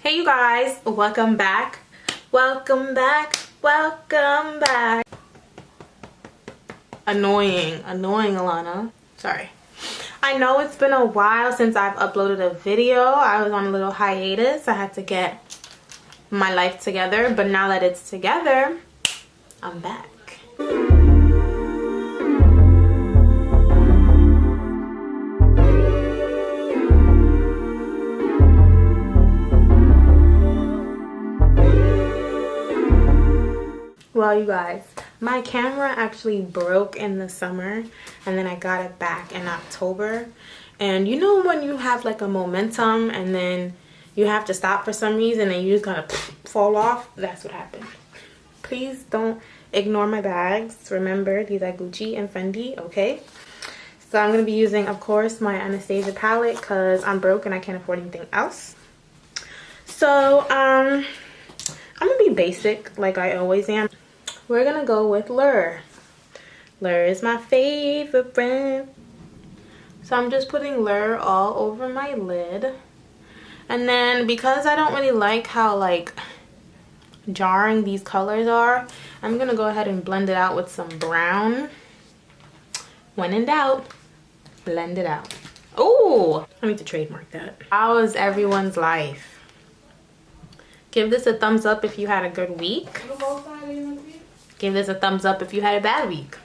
Hey you guys, welcome back. Welcome back. Welcome back. Annoying Alana. Sorry. I know it's been a while since I've uploaded a video. I was on a little hiatus. I had to get my life together, but now that it's together, I'm back. Well, you guys, my camera actually broke in the summer and then I got it back in October. And you know when you have like a momentum and then you have to stop for some reason and you just kind of fall off? That's what happened. Please don't ignore my bags. Remember, these are Gucci and Fendi, okay? So I'm going to be using, of course, my Anastasia palette because I'm broke and I can't afford anything else. So, I'm going to be basic like I always am. We're gonna go with Lure. Lure is my favorite brand. So I'm just putting Lure all over my lid. And then because I don't really like how like jarring these colors are, I'm gonna go ahead and blend it out with some brown. When in doubt, blend it out. Oh, I need to trademark that. How was everyone's life? Give this a thumbs up if you had a good week. Give this a thumbs up if you had a bad week.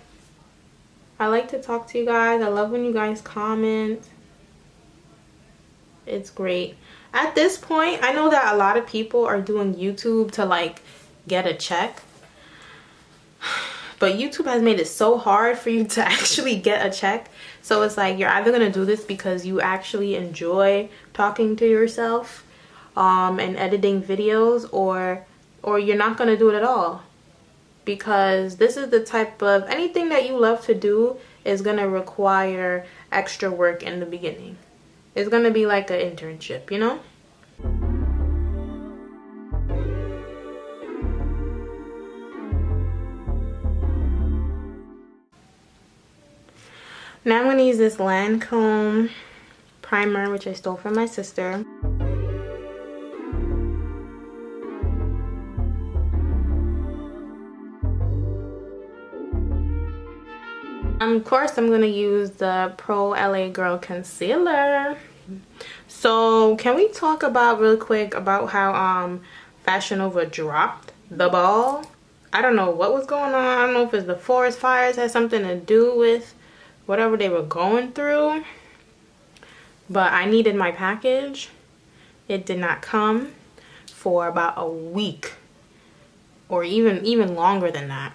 I like to talk to you guys. I love when you guys comment. It's great. At this point, I know that a lot of people are doing YouTube to like get a check. But YouTube has made it so hard for you to actually get a check. So it's like you're either going to do this because you actually enjoy talking to yourself and editing videos, or you're not going to do it at all. Because this is the type of, anything that you love to do is going to require extra work in the beginning. It's going to be like an internship, you know? Now I'm going to use this Lancome primer, which I stole from my sister. Of course, I'm going to use the Pro LA Girl Concealer. So, can we talk about real quick about how Fashion Nova dropped the ball? I don't know what was going on. I don't know if it's the forest fires had something to do with whatever they were going through. But I needed my package. It did not come for about a week. Or even longer than that.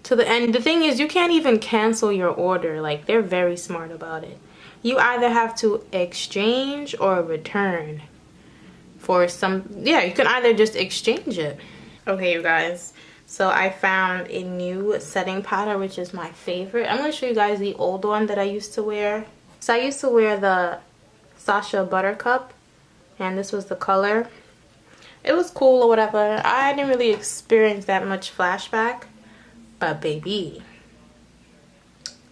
To the end, the thing is, you can't even cancel your order. Like, they're very smart about it. You either have to exchange or return for some, yeah, you can either just exchange it. Okay, you guys, so I found a new setting powder, which is my favorite. I'm going to show you guys the old one that I used to wear. So I used to wear the Sasha Buttercup, and this was the color. It was cool or whatever. I didn't really experience that much flashback. But baby,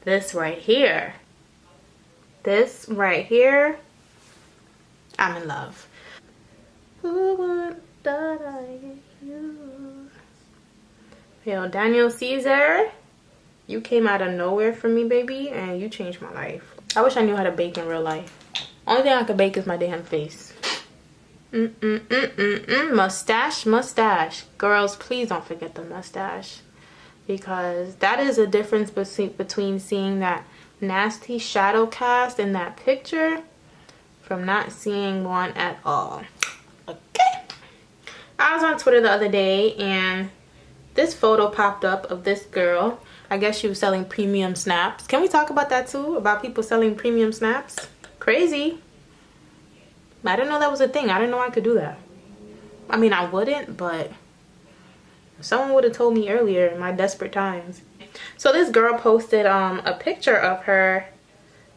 this right here, I'm in love. Who would that I you? Yo, Daniel Caesar, you came out of nowhere for me, baby, and you changed my life. I wish I knew how to bake in real life. Only thing I could bake is my damn face. Mustache. Girls, please don't forget the mustache. Because that is a difference between seeing that nasty shadow cast in that picture from not seeing one at all. Okay. I was on Twitter the other day and this photo popped up of this girl. I guess she was selling premium snaps. Can we talk about that too? About people selling premium snaps? Crazy. I didn't know that was a thing. I didn't know I could do that. I mean, I wouldn't, but someone would have told me earlier in my desperate times. So this girl posted a picture of her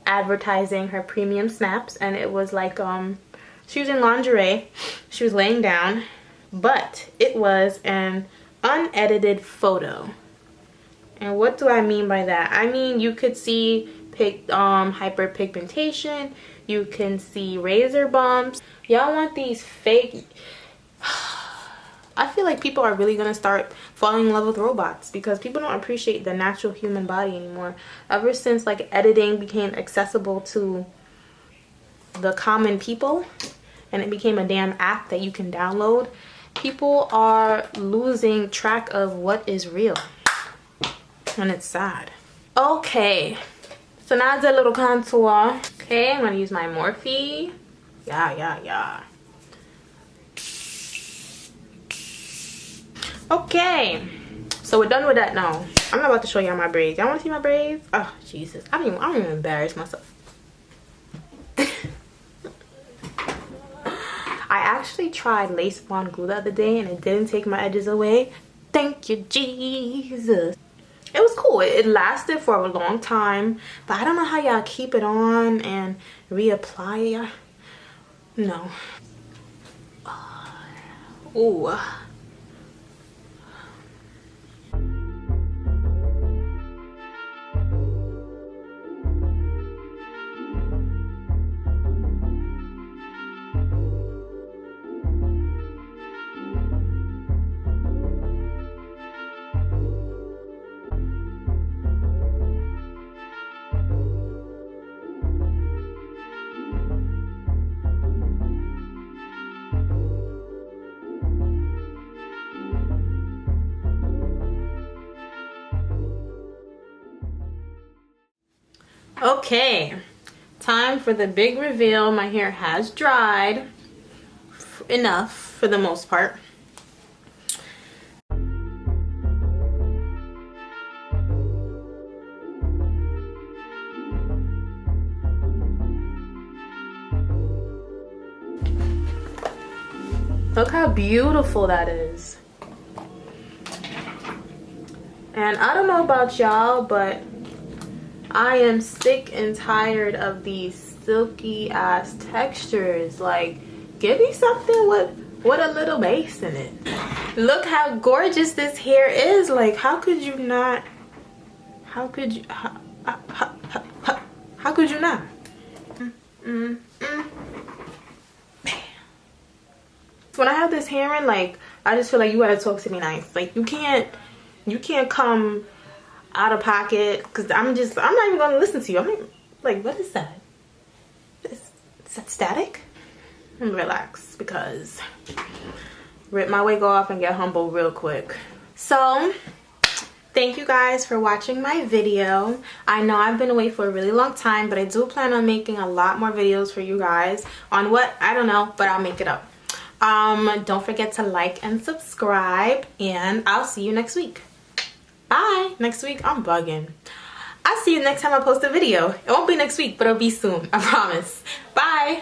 advertising her premium snaps, and it was like she was in lingerie, she was laying down, but it was an unedited photo. And what do I mean by that? I mean, you could see hyperpigmentation, You can see razor bumps. Y'all want these fake... I feel like people are really gonna start falling in love with robots because people don't appreciate the natural human body anymore. Ever since like editing became accessible to the common people and it became a damn app that you can download, people are losing track of what is real, and it's sad. Okay, so now the little contour. Okay, I'm gonna use my Morphe. Yeah. Okay, so we're done with that now. I'm not about to show y'all my braids. Y'all want to see my braids? Oh Jesus, I'm even embarrassed myself. I actually tried lace on glue the other day and it didn't take my edges away. Thank you, Jesus. It was cool. It lasted for a long time, but I don't know how y'all keep it on and reapply it. No. Ooh. Okay, time for the big reveal. My hair has dried enough for the most part. Look how beautiful that is. And I don't know about y'all, but I am sick and tired of these silky ass textures. Like, give me something with a little base in it. Look how gorgeous this hair is. Like, how could you not? How could you? How could you not? When I have this hair in, like, I just feel like you gotta talk to me nice. Like, you can't come out of pocket, because I'm not even gonna listen to you. I'm like, what is that? Is that static? And relax, because rip my wig off and get humble real quick. So thank you guys for watching my video. I know I've been away for a really long time, but I do plan on making a lot more videos for you guys on what, I don't know, but I'll make it up. Don't forget to like and subscribe, and I'll see you next week. Bye. Next week, I'm bugging. I'll see you next time I post a video. It won't be next week, but it'll be soon. I promise. Bye.